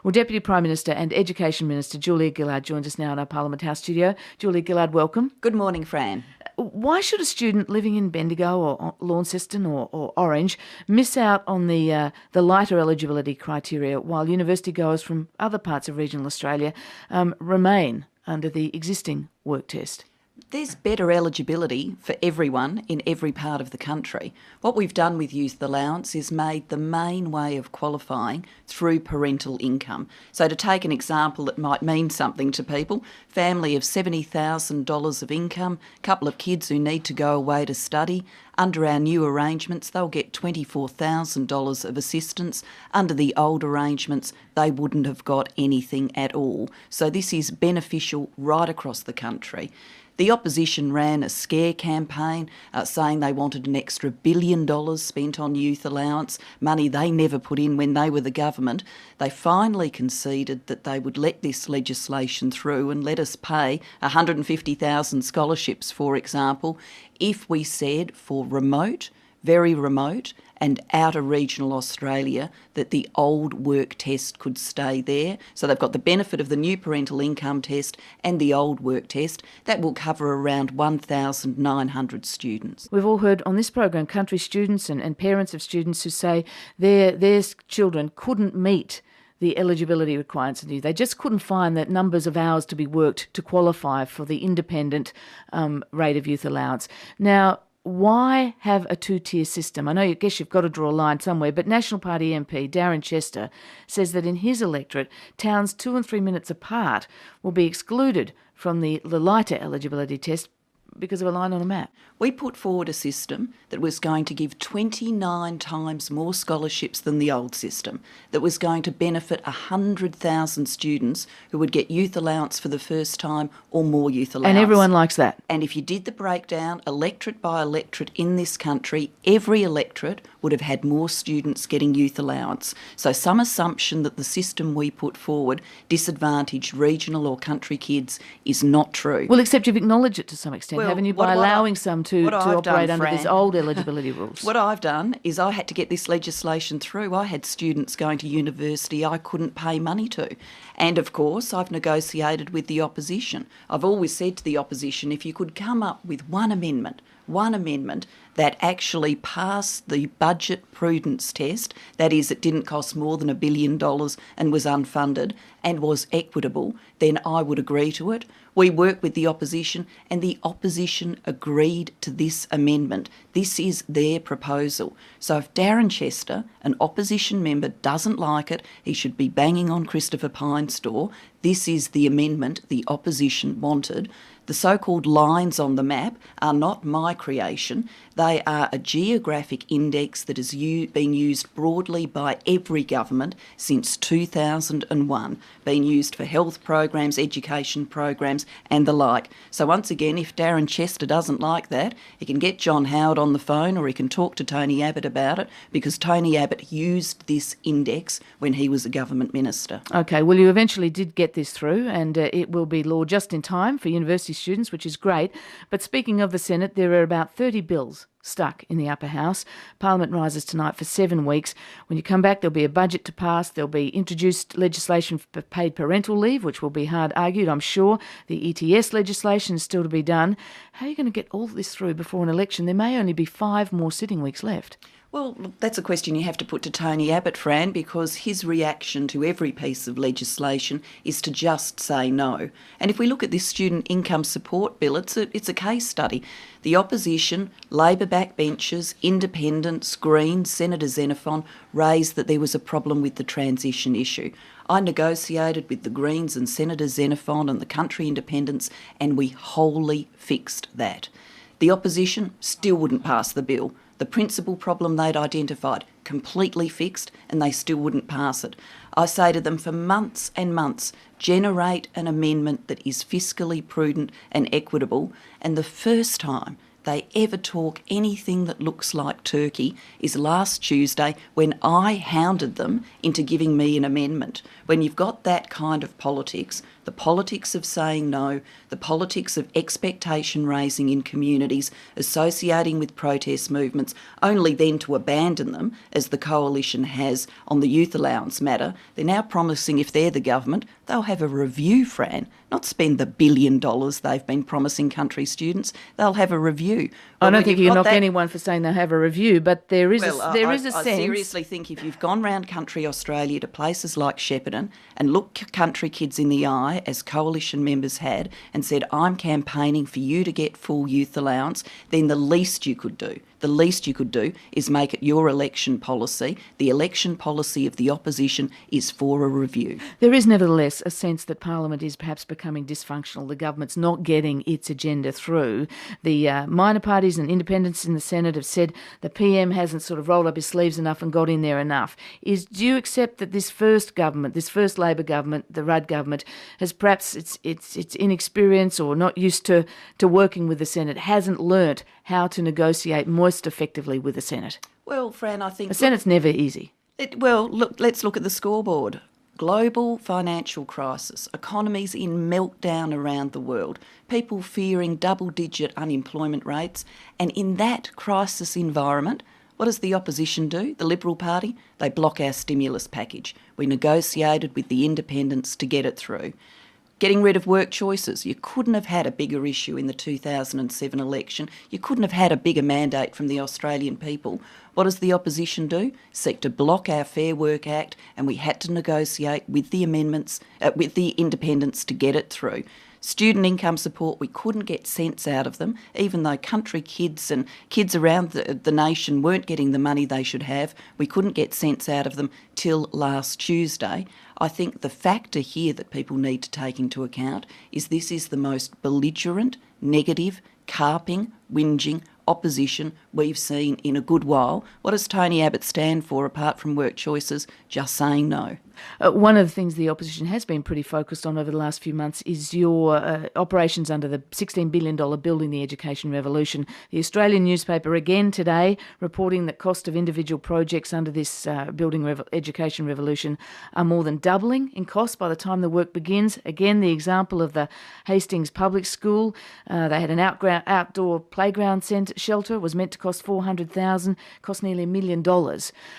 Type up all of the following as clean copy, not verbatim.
Well, Deputy Prime Minister and Education Minister Julia Gillard joins us now in our Parliament House studio. Julia Gillard, welcome. Good morning, Fran. Why should a student living in Bendigo or Launceston or Orange miss out on the lighter eligibility criteria while university goers from other parts of regional Australia remain under the existing work test? There's better eligibility for everyone in every part of the country. What we've done with Youth Allowance is made the main way of qualifying through parental income. So to take an example that might mean something to people, family of $70,000 of income, couple of kids who need to go away to study, under our new arrangements, they'll get $24,000 of assistance. Under the old arrangements, they wouldn't have got anything at all. So this is beneficial right across the country. The opposition ran a scare campaign saying they wanted an extra $1 billion spent on youth allowance, money they never put in when they were the government. They finally conceded that they would let this legislation through and let us pay 150,000 scholarships, for example, if we said for remote, very remote and outer regional Australia that the old work test could stay there. So they've got the benefit of the new parental income test and the old work test. That will cover around 1,900 students. We've all heard on this program country students and parents of students who say their children couldn't meet the eligibility requirements. They just couldn't find that numbers of hours to be worked to qualify for the independent rate of youth allowance. Now, why have a two-tier system? I guess you've got to draw a line somewhere, but National Party MP Darren Chester says that in his electorate, towns 2 and 3 minutes apart will be excluded from the lighter eligibility test because of a line on a map. We put forward a system that was going to give 29 times more scholarships than the old system, that was going to benefit 100,000 students who would get youth allowance for the first time or more youth allowance. And everyone likes that. And if you did the breakdown, electorate by electorate in this country, every electorate would have had more students getting youth allowance. So some assumption that the system we put forward disadvantaged regional or country kids is not true. Well, except you've acknowledged it to some extent, haven't you, by allowing some to operate under these old eligibility rules? What I've done is I had to get this legislation through. I had students going to university I couldn't pay money to. And of course, I've negotiated with the opposition. I've always said to the opposition, if you could come up with one amendment that actually passed the budget prudence test, that is, it didn't cost more than $1 billion and was unfunded and was equitable, then I would agree to it. We worked with the opposition and the opposition agreed to this amendment. This is their proposal. So if Darren Chester, an opposition member, doesn't like it, he should be banging on Christopher Pyne's door. This is the amendment the opposition wanted. The so-called lines on the map are not my creation. They are a geographic index that has been used broadly by every government since 2001, been used for health programs, education programs and the like. So once again, if Darren Chester doesn't like that, he can get John Howard on the phone or he can talk to Tony Abbott about it, because Tony Abbott used this index when he was a government minister. Okay, well, you eventually did get this through and it will be law just in time for university students, which is great. But speaking of the Senate, there are about 30 bills stuck in the upper house. Parliament rises tonight for 7 weeks. When you come back, there'll be a budget to pass. There'll be introduced legislation for paid parental leave, which will be hard argued, I'm sure. The ETS legislation is still to be done. How are you going to get all this through before an election? There may only be 5 more sitting weeks left. Well, that's a question you have to put to Tony Abbott, Fran, because his reaction to every piece of legislation is to just say no. And if we look at this student income support bill, it's a case study. The opposition, Labor backbenchers, independents, Greens, Senator Xenophon raised that there was a problem with the transition issue. I negotiated with the Greens and Senator Xenophon and the country independents, and we wholly fixed that. The opposition still wouldn't pass the bill. The principal problem they'd identified, completely fixed, and they still wouldn't pass it. I say to them for months and months, generate an amendment that is fiscally prudent and equitable. And the first time they ever talk anything that looks like Turkey is last Tuesday when I hounded them into giving me an amendment. When you've got that kind of politics, the politics of saying no, the politics of expectation raising in communities associating with protest movements, only then to abandon them, as the Coalition has on the Youth Allowance matter, they're now promising if they're the government, they'll have a review, Fran, not spend the $1 billion they've been promising country students. They'll have a review. I don't think you can knock anyone for saying they'll have a review, but there is a sense. I seriously think if you've gone round country Australia to places like Shepparton and looked country kids in the eye, as Coalition members had, and said, I'm campaigning for you to get full youth allowance, then the least you could do is make it your election policy. The election policy of the opposition is for a review. There is nevertheless a sense that Parliament is perhaps becoming dysfunctional. The government's not getting its agenda through. The minor parties and independents in the Senate have said the PM hasn't sort of rolled up his sleeves enough and got in there enough. Do you accept that this first Labor government, the Rudd government, has perhaps its inexperience or not used to working with the Senate, hasn't learnt how to negotiate most effectively with the Senate? Well, Fran, I think... The Senate's never easy. Let's look at the scoreboard. Global financial crisis, economies in meltdown around the world, people fearing double-digit unemployment rates, and in that crisis environment, what does the opposition do, the Liberal Party? They block our stimulus package. We negotiated with the independents to get it through. Getting rid of work choices. You couldn't have had a bigger issue in the 2007 election. You couldn't have had a bigger mandate from the Australian people. What does the opposition do? Seek to block our Fair Work Act, and we had to negotiate with the with the independents to get it through. Student income support, we couldn't get cents out of them, even though country kids and kids around the nation weren't getting the money they should have. We couldn't get cents out of them till last Tuesday. I think the factor here that people need to take into account is this is the most belligerent, negative, carping, whinging opposition we've seen in a good while. What does Tony Abbott stand for apart from work choices? Just saying no. One of the things the opposition has been pretty focused on over the last few months is your operations under the $16 billion Building the Education Revolution. The Australian newspaper again today reporting that cost of individual projects under this Education Revolution are more than doubling in cost by the time the work begins. Again, the example of the Hastings Public School. They had an outdoor playground shelter, was meant to cost $400,000, cost nearly $1 million.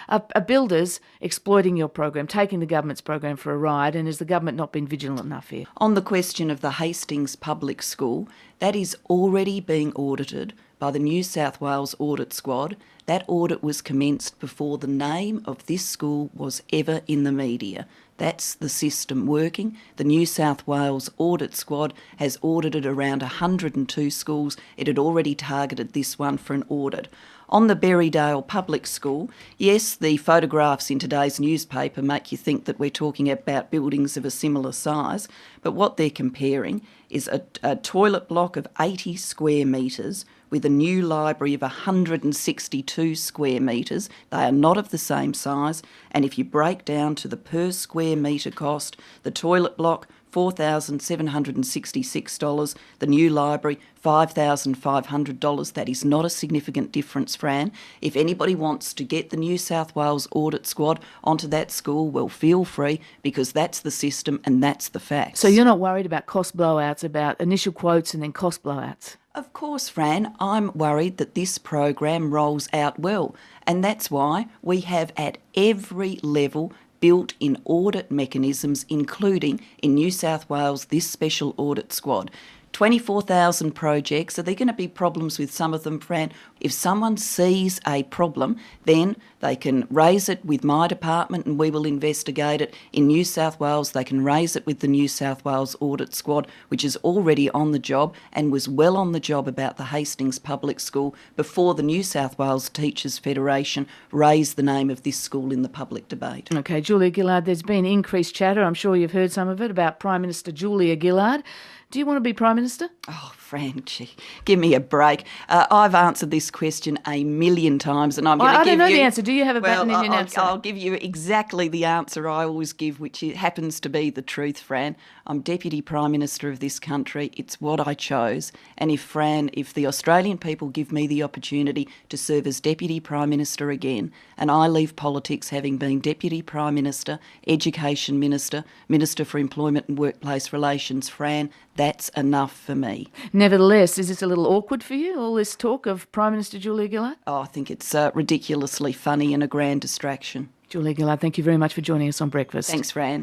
Are builders exploiting your program, taking the government's program for a ride, and has the government not been vigilant enough here? On the question of the Hastings Public School, that is already being audited by the New South Wales Audit Squad. That audit was commenced before the name of this school was ever in the media. That's the system working. The New South Wales Audit Squad has audited around 102 schools. It had already targeted this one for an audit. On the Berrydale Public School, yes, the photographs in today's newspaper make you think that we're talking about buildings of a similar size, but what they're comparing is a toilet block of 80 square metres with a new library of 162 square metres. They are not of the same size, and if you break down to the per square metre cost, the toilet block, $4,766, the new library, $5,500. That is not a significant difference, Fran. If anybody wants to get the New South Wales Audit Squad onto that school, well, feel free, because that's the system and that's the facts. So you're not worried about cost blowouts, about initial quotes and then cost blowouts? Of course, Fran, I'm worried that this program rolls out well, and that's why we have at every level built in audit mechanisms, including in New South Wales this special audit squad. 24,000 projects. Are there going to be problems with some of them, Fran? If someone sees a problem, then they can raise it with my department and we will investigate it. In New South Wales, they can raise it with the New South Wales Audit Squad, which is already on the job and was well on the job about the Hastings Public School before the New South Wales Teachers Federation raised the name of this school in the public debate. Okay, Julia Gillard, there's been increased chatter, I'm sure you've heard some of it, about Prime Minister Julia Gillard. Do you want to be Prime Minister? Oh, Fran, gee, give me a break. I've answered this question a million times, and I'm going to give you... I don't know the answer. Do you have a button in your answer? I'll give you exactly the answer I always give, which happens to be the truth, Fran. I'm Deputy Prime Minister of this country. It's what I chose. And if the Australian people give me the opportunity to serve as Deputy Prime Minister again, and I leave politics having been Deputy Prime Minister, Education Minister, Minister for Employment and Workplace Relations, Fran, that's enough for me. Nevertheless, is this a little awkward for you, all this talk of Prime Minister Julia Gillard? Oh, I think it's ridiculously funny and a grand distraction. Julia Gillard, thank you very much for joining us on Breakfast. Thanks, Fran.